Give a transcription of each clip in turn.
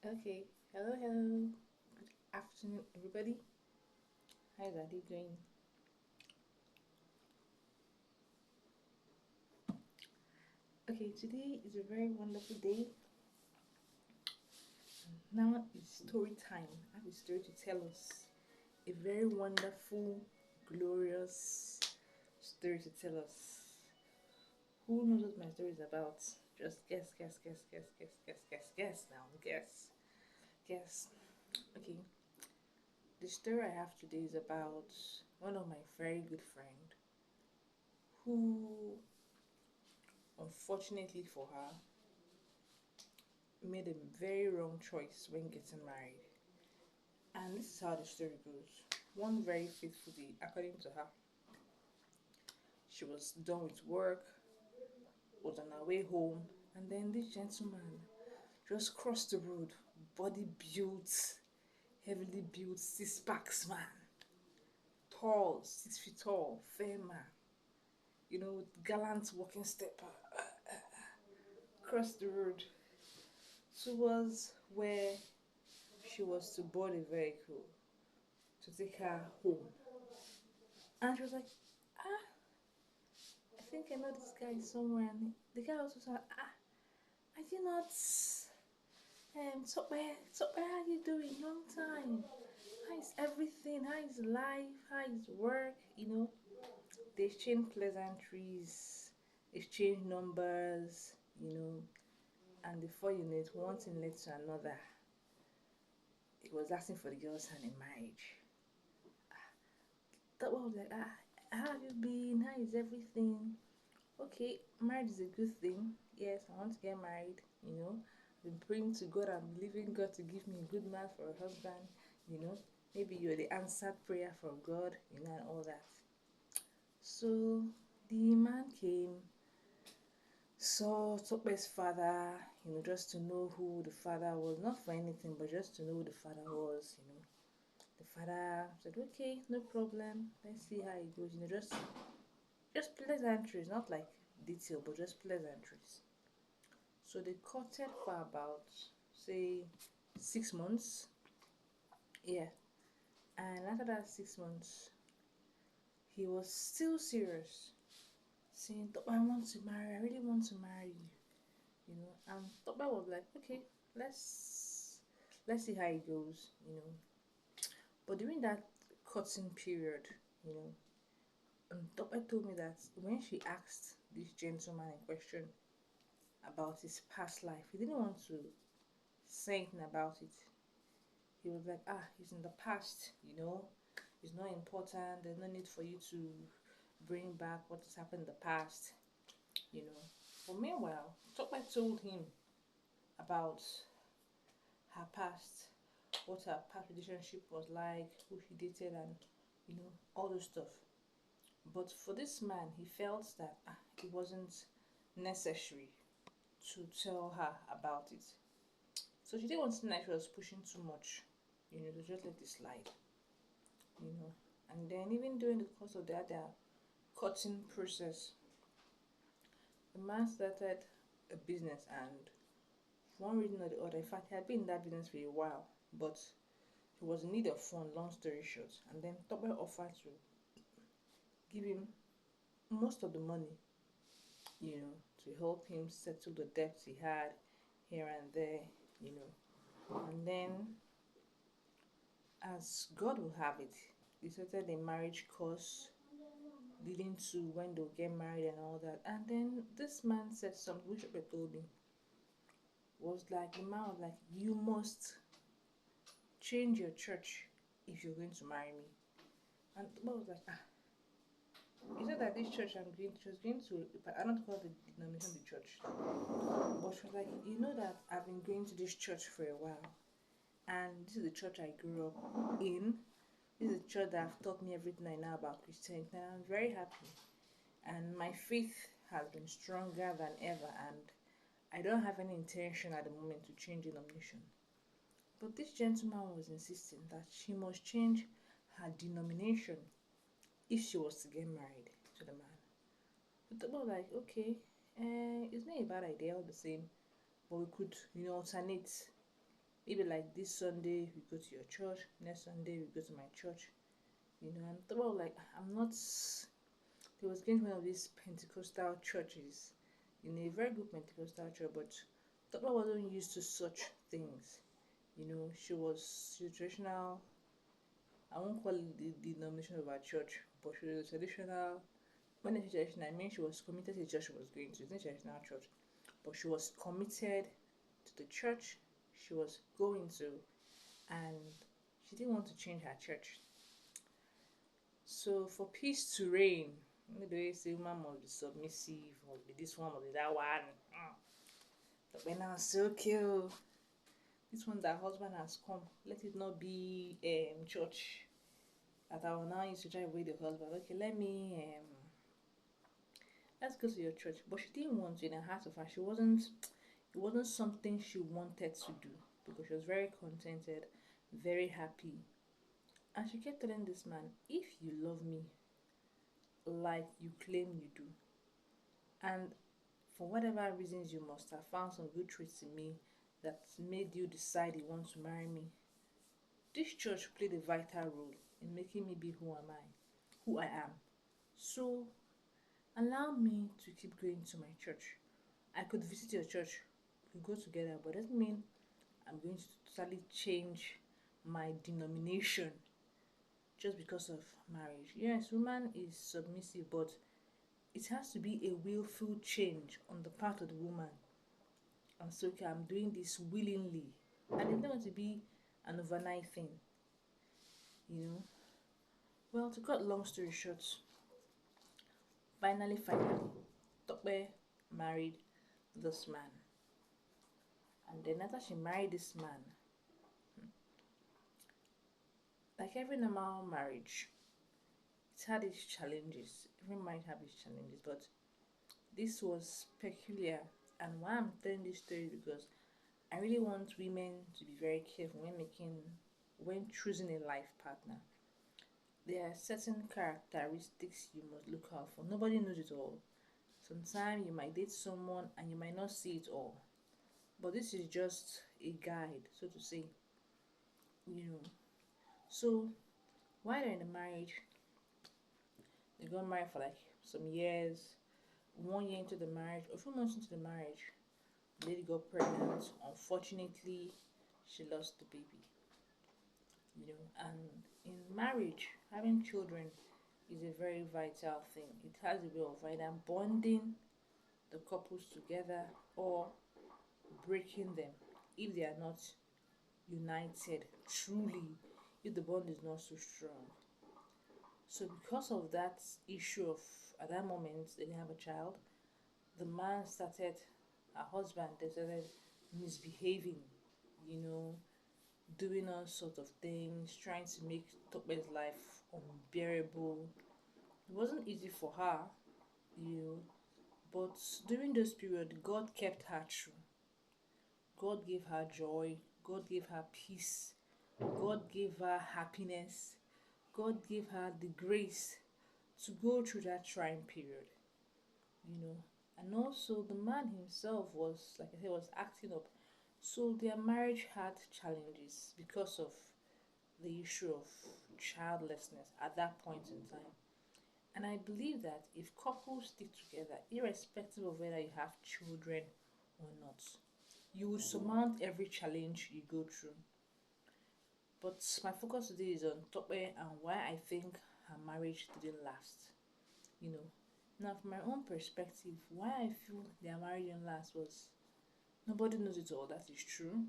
Okay, hello. Good afternoon, everybody. How's that day going? Okay, today is a very wonderful day. Now it's story time. I have a story to tell us. A very wonderful, glorious story to tell us. Who knows what my story is about? Just guess now. Guess. Okay, the story I have today is about one of my very good friend who, unfortunately for her, made a very wrong choice when getting married. And this is how the story goes. One very faithful day, according to her, she was done with work, was on her way home, and then this gentleman just crossed the road, body built, heavily built, six packs man, tall, 6 feet tall, fair man, with gallant walking step, crossed the road towards where she was to board a vehicle to take her home. And she was like, ah, I think I know this guy somewhere. And the guy also said, ah, I did not. Tope, how you doing? Long time. How is everything? How is life? How is work? They exchange pleasantries, exchange numbers, and before you know it, one thing led to another. He was asking for the girl's hand in marriage. That one was like, ah, how have you been? How is everything? Okay, marriage is a good thing. Yes, I want to get married. I've been praying to God and believing God to give me a good man for a husband, you know. Maybe you're the answered prayer from God, and all that. So the man came, saw Tope's father, just to know who the father was, not for anything, but just to know who the father was. The father said, okay, no problem, let's see how it goes, just pleasantries, not like detail, but just pleasantries. So they courted for about, say, 6 months. Yeah. And after that 6 months, he was still serious, saying, Toba, I want to marry, I really want to marry you. And Toba was like, okay, let's see how it goes. But during that courting period, you know, Toba told me that when she asked this gentleman in question about his past life, he didn't want to say anything about it. He was like, he's in the past. It's not important. There's no need for you to bring back what has happened in the past. But meanwhile, Tope told him about her past, what her past relationship was like, who she dated, and all those stuff. But for this man, he felt that it wasn't necessary to tell her about it. So she didn't want to like she was pushing too much, to just let it slide. And then even during the course of their cutting process, the man started a business, and for one reason or the other, in fact, he had been in that business for a while, but he was in need of funds, long story short. And then Tobe offered to give him most of the money, to help him settle the debts he had here and you know. And then, as God will have it, they started a marriage course leading to when they'll get married and all that. And then this man said something which I told me was like, the man was like, you must change your church if you're going to marry me. And I was like, he said that this church she was going to, I don't call the denomination the church, but she was like, that I've been going to this church for a while, and this is the church I grew up in. This is the church that have taught me everything I know about Christianity, and I'm very happy. And my faith has been stronger than ever, and I don't have any intention at the moment to change denomination. But this gentleman was insisting that she must change her denomination if she was to get married to the man. But the was like, okay, it's not a bad idea all the same, but we could, alternate. Maybe like this Sunday we go to your church, next Sunday we go to my church, and Tope was like, I'm not. He was going to one of these Pentecostal churches, a very good Pentecostal church, but Tope wasn't used to such things. She was traditional. I won't call it the denomination of our church, but she was a traditional. When I say traditional, I mean she was committed to the church she was going to. It's not a traditional church, but she was committed to the church she was going to, and she didn't want to change her church. So for peace to reign, the way say woman must be submissive, must be this one, must be that one. But when I say okay, this one that husband has come, let it not be church that I will now use to drive away the husband. Okay, let's go to your church. But she didn't want to in her heart of her. It wasn't something she wanted to do because she was very contented, very happy. And she kept telling this man, if you love me like you claim you do, and for whatever reasons you must have found some good traits in me that made you decide you want to marry me, this church played a vital role in making me be who I am. So allow me to keep going to my church. I could visit your church, we could go together, but that doesn't mean I'm going to totally change my denomination just because of marriage. Yes, woman is submissive, but it has to be a willful change on the part of the woman. And so, okay, I'm doing this willingly, and it's not going to be an overnight thing, you know. Well, to cut long story short, finally, Tope married this man, and then after she married this man, like every normal marriage, it had its challenges. Every marriage had its challenges, but this was peculiar. And why I'm telling this story because I really want women to be very careful when choosing a life partner. There are certain characteristics you must look out for. Nobody knows it all. Sometimes you might date someone and you might not see it all. But this is just a guide, so to say. You know. So while they're in a marriage, they got married for like some years. 1 year into the marriage, a few months into the marriage, the lady got pregnant. Unfortunately, she lost the baby. And in marriage, having children is a very vital thing. It has a way of either bonding the couples together or breaking them if they are not united truly, if the bond is not so strong. So because of that issue of at that moment they didn't have a child, the man started her husband, they started misbehaving, you know, doing all sorts of things, trying to make Tope's life unbearable. It wasn't easy for her, you know, but during this period, God kept her true. God gave her joy. God gave her peace. God gave her happiness. God gave her the grace to go through that trying period, you know. And also, the man himself was, like I said, was acting up. So their marriage had challenges because of the issue of childlessness at that point in time. And I believe that if couples stick together, irrespective of whether you have children or not, you will surmount every challenge you go through. But my focus today is on Tope and why I think her marriage didn't last. You know, now from my own perspective, why I feel their marriage didn't last was nobody knows it all. That is true.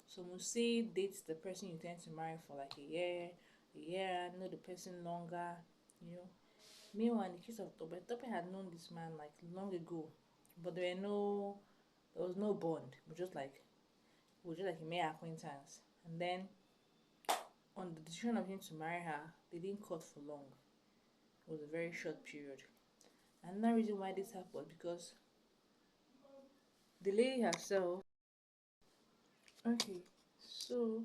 Some will say date the person you tend to marry for like a year, know the person longer. You know, meanwhile, in the case of Tope, Tope had known this man like long ago, but there was no bond. It was just like a mere acquaintance. And then on the decision of him to marry her, they didn't cut for long. It was a very short period. And another reason why this happened was because the lady herself. Okay, so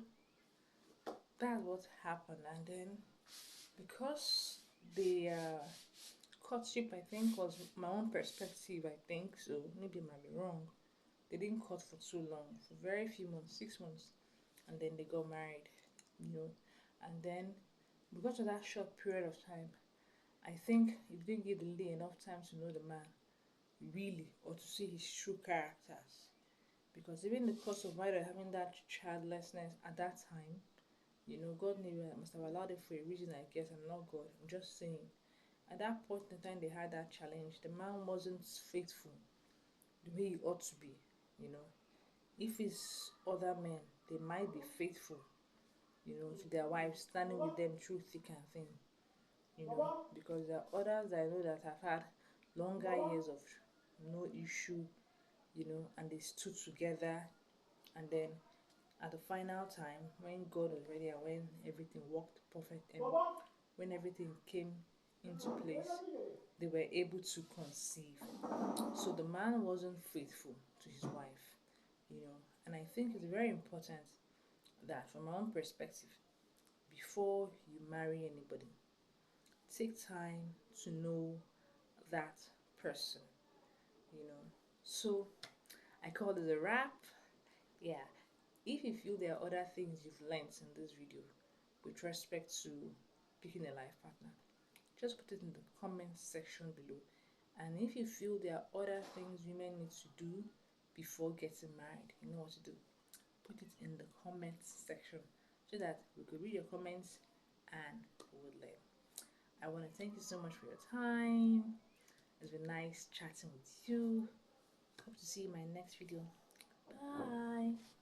that's what happened, and then because the courtship, I think, was my own perspective. I think so. Maybe I might be wrong. They didn't cut for too long, for very few months, 6 months. and then they got married, you know. And then because of that short period of time, I think it didn't give the lady enough time to know the man really, or to see his true characters. Because even the cause of why they're having that childlessness at that time, God maybe must have allowed it for a reason, I guess. I'm not God. I'm just saying. At that point in time, they had that challenge. The man wasn't faithful the way he ought to be. You know, if it's other men, they might be faithful, to their wives, standing with them through thick and thin. Because there are others I know that have had longer years of no issue, and they stood together, and then at the final time, when God was ready and when everything worked perfect and when everything came into place, they were able to conceive. So the man wasn't faithful to his wife, and I think it's very important that, from my own perspective, before you marry anybody, take time to know that person, you know. So I call it a wrap. Yeah. If you feel there are other things you've learned in this video with respect to picking a life partner, just put it in the comment section below. And if you feel there are other things women need to do before getting married, you know what to do. Put it in the comments section so that we could read your comments and we would learn. I want to thank you so much for your time. It's been nice chatting with you. Hope to see you in my next video. Bye.